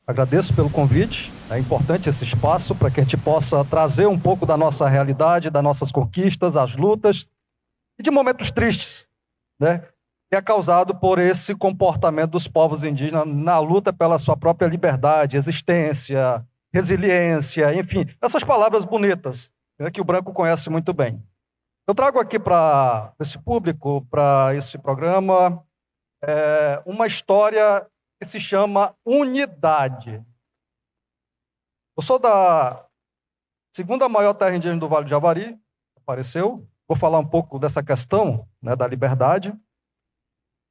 Agradeço pelo convite. É importante esse espaço para que a gente possa trazer um pouco da nossa realidade, das nossas conquistas, as lutas e de momentos tristes, né? Que é causado por esse comportamento dos povos indígenas na luta pela sua própria liberdade, existência, resiliência, enfim, essas palavras bonitas, né, que o branco conhece muito bem. Eu trago aqui para esse público, para esse programa, uma história que se chama Unidade. Eu sou da segunda maior terra indígena do Vale do Javari, apareceu. Vou falar um pouco dessa questão, né, da liberdade.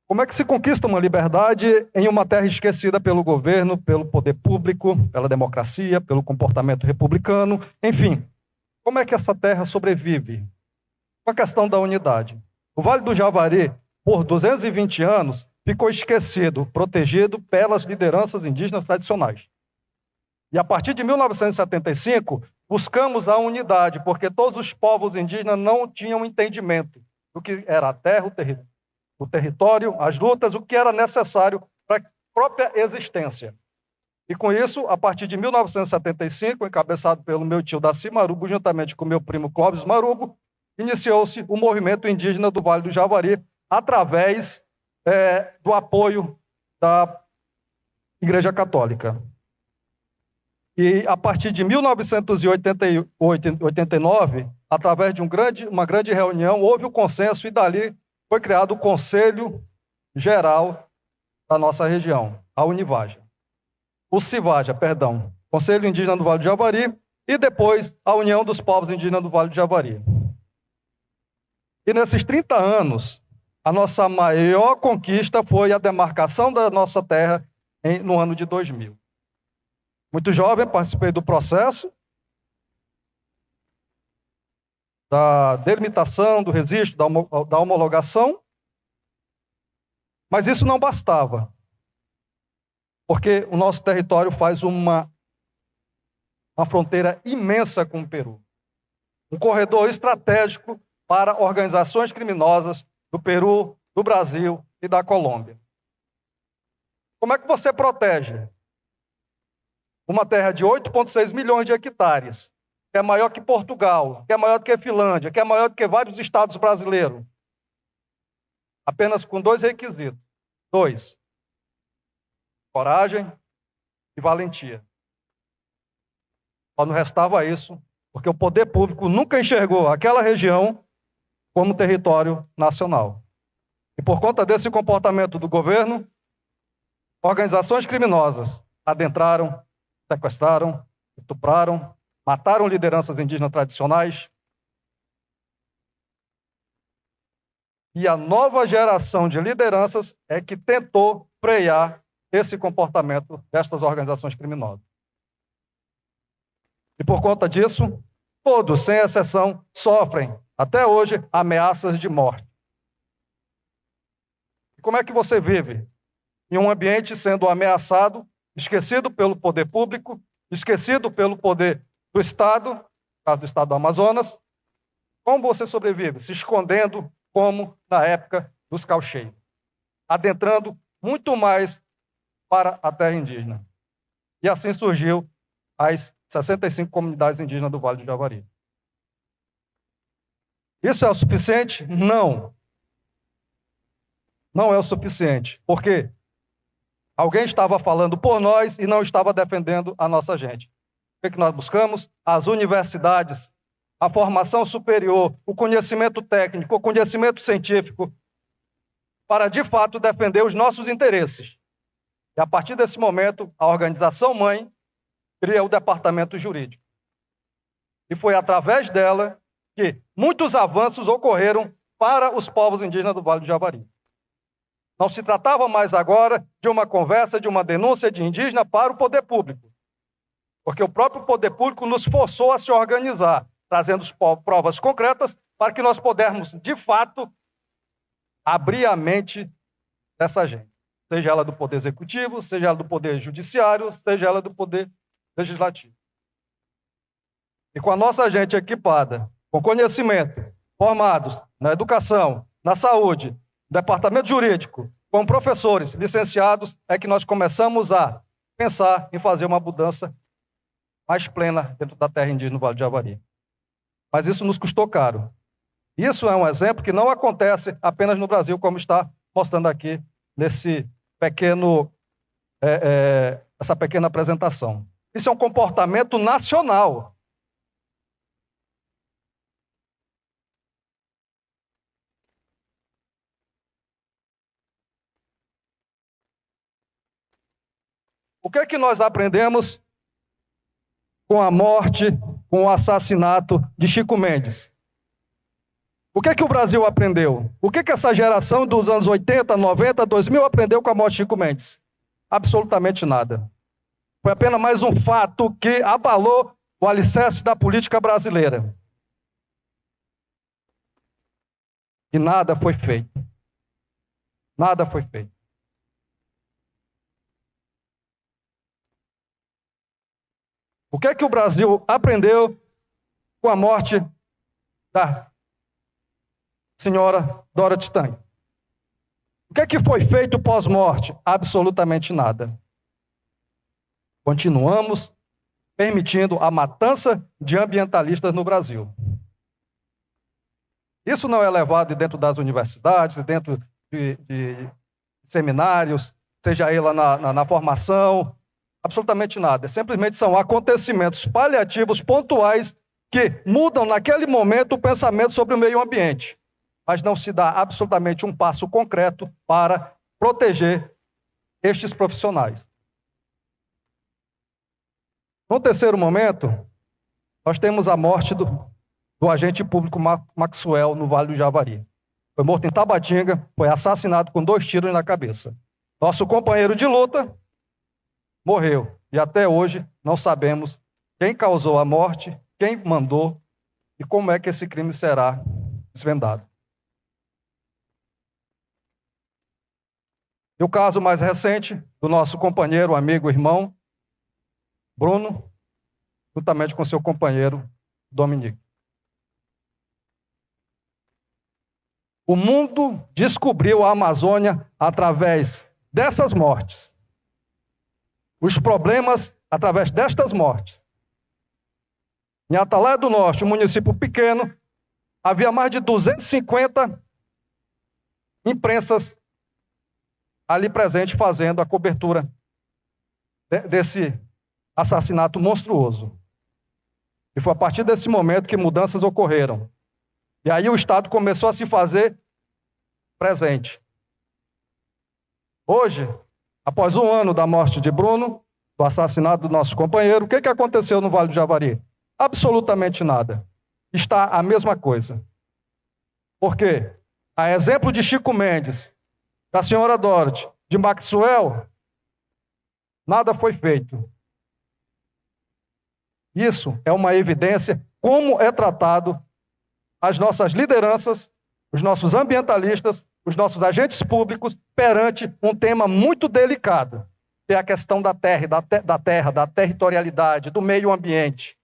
Como é que se conquista uma liberdade em uma terra esquecida pelo governo, pelo poder público, pela democracia, pelo comportamento republicano, enfim. Como é que essa terra sobrevive? Com a questão da unidade. O Vale do Javari, por 220 anos, ficou esquecido, protegido pelas lideranças indígenas tradicionais. E a partir de 1975, buscamos a unidade, porque todos os povos indígenas não tinham entendimento do que era a terra, o território, as lutas, o que era necessário para a própria existência. E com isso, a partir de 1975, encabeçado pelo meu tio Daci Marubo, juntamente com meu primo Clóvis Marubo, iniciou-se o movimento indígena do Vale do Javari, através do apoio da Igreja Católica. E a partir de 1989, através de uma grande reunião, houve o consenso e dali foi criado o Conselho Geral da nossa região, a Univaja. O Civaja, perdão, Conselho Indígena do Vale do Javari, e depois a União dos Povos Indígenas do Vale do Javari. E nesses 30 anos, a nossa maior conquista foi a demarcação da nossa terra no ano de 2000. Muito jovem, participei do processo da delimitação, do registro, da homologação, mas isso não bastava, porque o nosso território faz uma fronteira imensa com o Peru, um corredor estratégico para organizações criminosas do Peru, do Brasil e da Colômbia. Como é que você protege uma terra de 8,6 milhões de hectares, que é maior que Portugal, que é maior do que a Finlândia, que é maior do que vários estados brasileiros? Apenas com 2 requisitos. 2. Coragem e valentia. Só não restava isso, porque o poder público nunca enxergou aquela região como território nacional. E por conta desse comportamento do governo, organizações criminosas adentraram, sequestraram, estupraram, mataram lideranças indígenas tradicionais. E a nova geração de lideranças é que tentou frear esse comportamento destas organizações criminosas. E por conta disso, todos, sem exceção, sofrem, até hoje, ameaças de morte. E como é que você vive em um ambiente sendo ameaçado, esquecido pelo poder público, esquecido pelo poder do Estado, no caso do Estado do Amazonas? Como você sobrevive? Se escondendo, como na época dos caucheiros, adentrando muito mais para a terra indígena. E assim surgiu as 65 comunidades indígenas do Vale do Javari. Isso é o suficiente? Não. Não é o suficiente. Por quê? Alguém estava falando por nós e não estava defendendo a nossa gente. O que nós buscamos? As universidades, a formação superior, o conhecimento técnico, o conhecimento científico, para, de fato, defender os nossos interesses. E, a partir desse momento, a organização-mãe cria o departamento jurídico. E foi através dela que muitos avanços ocorreram para os povos indígenas do Vale do Javari. Não se tratava mais agora de uma conversa, de uma denúncia de indígena para o poder público, porque o próprio poder público nos forçou a se organizar, trazendo provas concretas para que nós pudéssemos, de fato, abrir a mente dessa gente, seja ela do poder executivo, seja ela do poder judiciário, seja ela do poder legislativo. E com a nossa gente equipada, com conhecimento, formados na educação, na saúde, no departamento jurídico, com professores licenciados, é que nós começamos a pensar em fazer uma mudança mais plena dentro da terra indígena do Vale do Javari. Mas isso nos custou caro. Isso é um exemplo que não acontece apenas no Brasil, como está mostrando aqui nesse essa pequena apresentação. Isso é um comportamento nacional. O que é que nós aprendemos com a morte, com o assassinato de Chico Mendes? O que é que o Brasil aprendeu? O que é que essa geração dos anos 80, 90, 2000 aprendeu com a morte de Chico Mendes? Absolutamente nada. Foi apenas mais um fato que abalou o alicerce da política brasileira. E nada foi feito. Nada foi feito. O que é que o Brasil aprendeu com a morte da senhora Dorothy Tang? O que é que foi feito pós-morte? Absolutamente nada. Continuamos permitindo a matança de ambientalistas no Brasil. Isso não é levado dentro das universidades, dentro de seminários, seja ela na formação, absolutamente nada. Simplesmente são acontecimentos paliativos pontuais que mudam naquele momento o pensamento sobre o meio ambiente, mas não se dá absolutamente um passo concreto para proteger estes profissionais. No terceiro momento, nós temos a morte do agente público Maxwell no Vale do Javari. Foi morto em Tabatinga, foi assassinado com 2 tiros na cabeça. Nosso companheiro de luta morreu. E até hoje não sabemos quem causou a morte, quem mandou e como é que esse crime será desvendado. E o caso mais recente do nosso companheiro, amigo, irmão, Bruno, juntamente com seu companheiro, Dominique. O mundo descobriu a Amazônia através dessas mortes. Os problemas através destas mortes. Em Atalaia do Norte, um município pequeno, havia mais de 250 imprensas ali presentes fazendo a cobertura desse assassinato monstruoso. E foi a partir desse momento que mudanças ocorreram. E aí o Estado começou a se fazer presente. Hoje, após 1 ano da morte de Bruno, do assassinato do nosso companheiro, o que aconteceu no Vale do Javari? Absolutamente nada. Está a mesma coisa. Por quê? A exemplo de Chico Mendes, da senhora Dorothy, de Maxwell, nada foi feito. Isso é uma evidência como é tratado as nossas lideranças, os nossos ambientalistas, os nossos agentes públicos perante um tema muito delicado, que é a questão da terra, da territorialidade, do meio ambiente.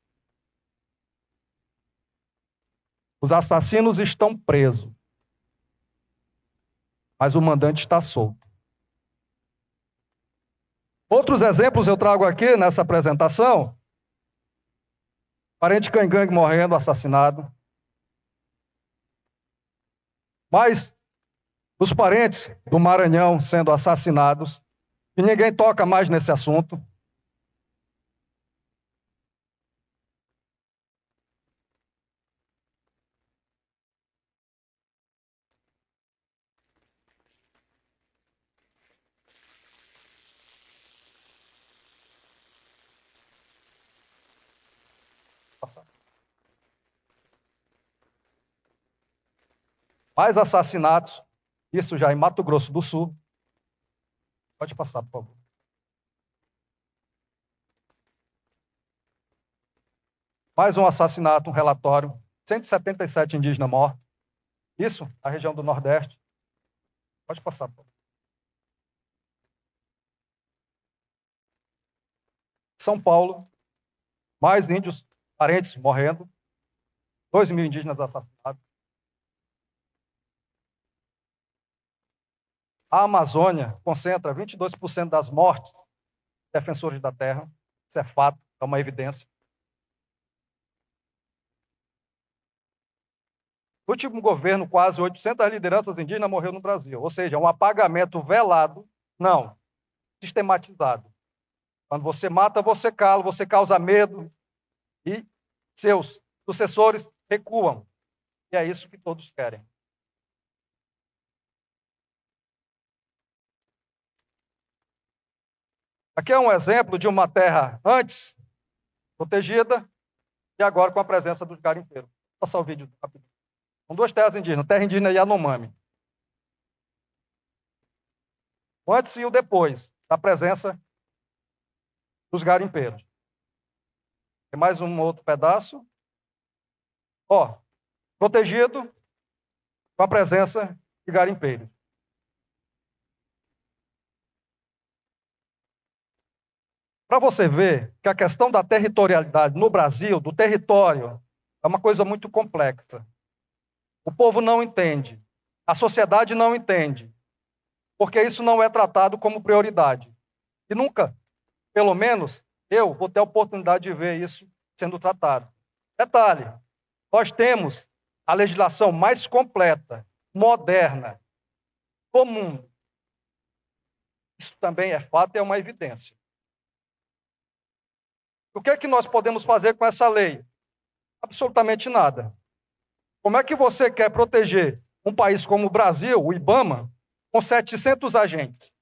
Os assassinos estão presos, mas o mandante está solto. Outros exemplos eu trago aqui nessa apresentação. Parente Cangangue morrendo, assassinado. Mas os parentes do Maranhão sendo assassinados, e ninguém toca mais nesse assunto. Mais assassinatos, isso já em Mato Grosso do Sul. Pode passar, por favor. Mais um assassinato, um relatório. 177 indígenas mortos. Isso, a região do Nordeste. Pode passar, por favor. São Paulo, mais índios, parentes morrendo. 2.000 indígenas assassinados. A Amazônia concentra 22% das mortes defensores da terra. Isso é fato, é uma evidência. No último governo, quase 800 lideranças indígenas morreram no Brasil. Ou seja, um apagamento velado, não, sistematizado. Quando você mata, você cala, você causa medo e seus sucessores recuam. E é isso que todos querem. Aqui é um exemplo de uma terra antes protegida e agora com a presença dos garimpeiros. Vou passar o vídeo rapidinho. São duas terras indígenas, terra indígena Yanomami. O antes e o depois da presença dos garimpeiros. Tem mais um outro pedaço. Ó, protegido com a presença de garimpeiros. Para você ver que a questão da territorialidade no Brasil, do território, é uma coisa muito complexa. O povo não entende, a sociedade não entende, porque isso não é tratado como prioridade. E nunca, pelo menos, eu vou ter a oportunidade de ver isso sendo tratado. Detalhe, nós temos a legislação mais completa, moderna, do mundo. Isso também é fato e é uma evidência. O que é que nós podemos fazer com essa lei? Absolutamente nada. Como é que você quer proteger um país como o Brasil, o IBAMA, com 700 agentes?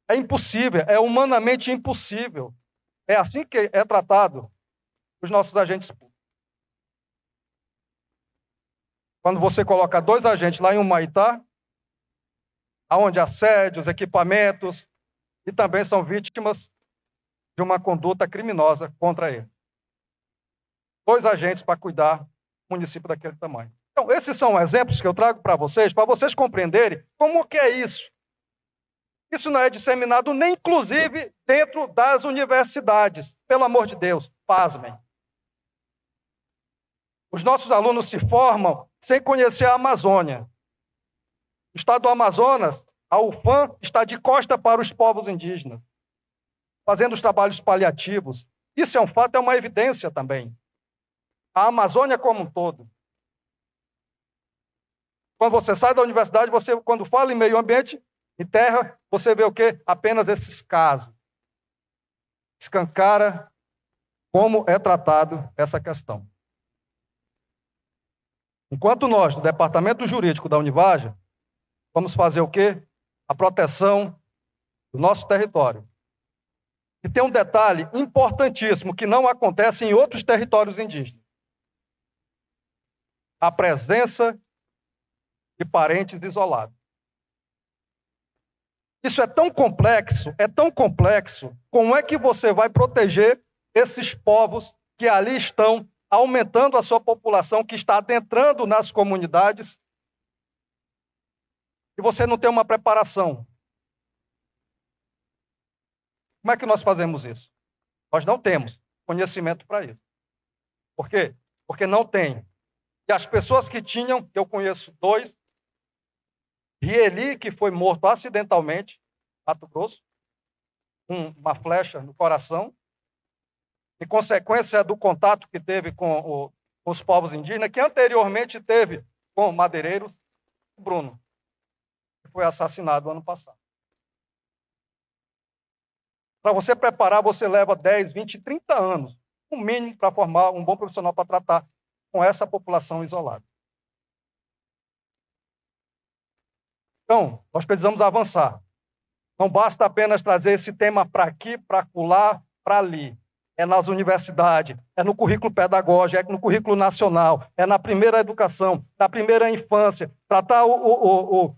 É impossível, é humanamente impossível. É assim que é tratado os nossos agentes públicos. Quando você coloca 2 agentes lá em Humaitá, onde assédios, equipamentos, e também são vítimas de uma conduta criminosa contra ele. 2 agentes para cuidar do município daquele tamanho. Então, esses são exemplos que eu trago para vocês compreenderem como que é isso. Isso não é disseminado nem, inclusive, dentro das universidades. Pelo amor de Deus, pasmem. Os nossos alunos se formam sem conhecer a Amazônia. O estado do Amazonas, a UFAM, está de costa para os povos indígenas, fazendo os trabalhos paliativos. Isso é um fato, é uma evidência também. A Amazônia como um todo. Quando você sai da universidade, você, quando fala em meio ambiente, em terra, você vê o quê? Apenas esses casos. Escancara como é tratado essa questão. Enquanto nós, do Departamento Jurídico da Univaja, vamos fazer o quê? A proteção do nosso território. E tem um detalhe importantíssimo que não acontece em outros territórios indígenas. A presença de parentes isolados. Isso é tão complexo, como é que você vai proteger esses povos que ali estão aumentando a sua população, que está adentrando nas comunidades, e você não tem uma preparação? Como é que nós fazemos isso? Nós não temos conhecimento para isso. Por quê? Porque não tem. E as pessoas que tinham, eu conheço 2, Rieli, que foi morto acidentalmente, Mato Grosso, com uma flecha no coração, em consequência do contato que teve com os povos indígenas, que anteriormente teve com madeireiros, o Bruno, que foi assassinado ano passado. Para você preparar, você leva 10, 20, 30 anos, no mínimo, para formar um bom profissional para tratar com essa população isolada. Então, nós precisamos avançar. Não basta apenas trazer esse tema para aqui, para acolá, para ali. É nas universidades, é no currículo pedagógico, é no currículo nacional, é na primeira educação, na primeira infância, tratar o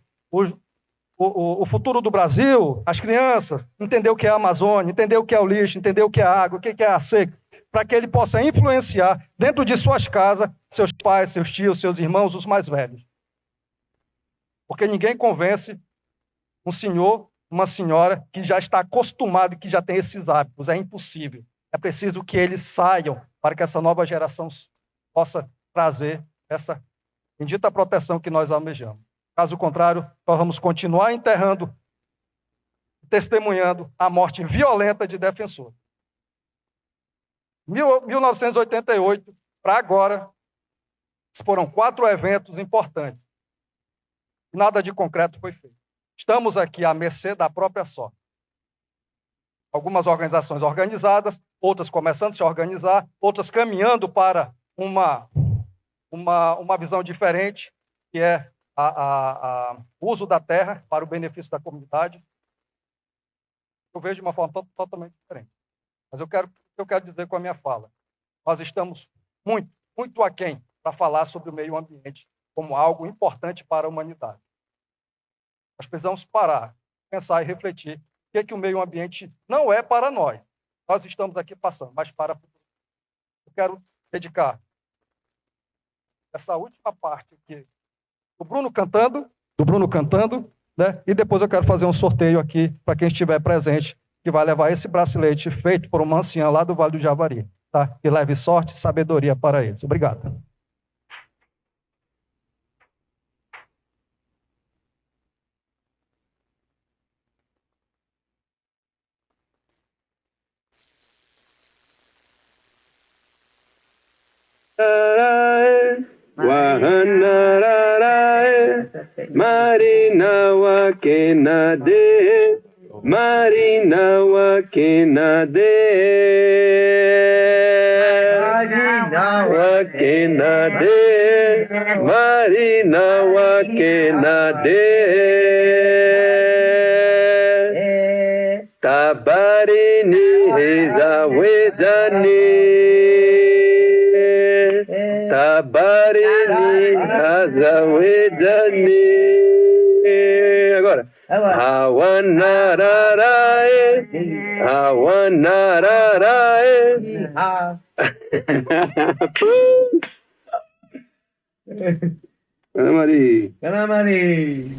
futuro do Brasil, as crianças, entender o que é a Amazônia, entender o que é o lixo, entender o que é a água, o que é a seca, para que ele possa influenciar dentro de suas casas, seus pais, seus tios, seus irmãos, os mais velhos. Porque ninguém convence um senhor, uma senhora que já está acostumado e que já tem esses hábitos. É impossível. É preciso que eles saiam para que essa nova geração possa trazer essa bendita proteção que nós almejamos. Caso contrário, nós vamos continuar enterrando testemunhando a morte violenta de defensor. 1988 para agora, foram 4 eventos importantes. Nada de concreto foi feito. Estamos aqui à mercê da própria sorte. Algumas organizações organizadas, outras começando a se organizar, outras caminhando para uma visão diferente, que é o uso da terra para o benefício da comunidade. Eu vejo de uma forma totalmente diferente. Mas eu quero dizer com a minha fala, nós estamos muito aquém para falar sobre o meio ambiente como algo importante para a humanidade. Nós precisamos parar, pensar e refletir o que o meio ambiente não é para nós. Nós estamos aqui passando, mas para... Eu quero dedicar essa última parte aqui do Bruno cantando, né? E depois eu quero fazer um sorteio aqui para quem estiver presente, que vai levar esse bracelete feito por uma anciã lá do Vale do Javari, tá? E leve sorte e sabedoria para eles. Obrigado. Marina Wakenade, Marina Wakenade, Wakenade, Marina Wakenade, Tabarini Zawedani, Tabarini Zawedani. Agora. Hawanararae, Hawanararae. Ana Maria.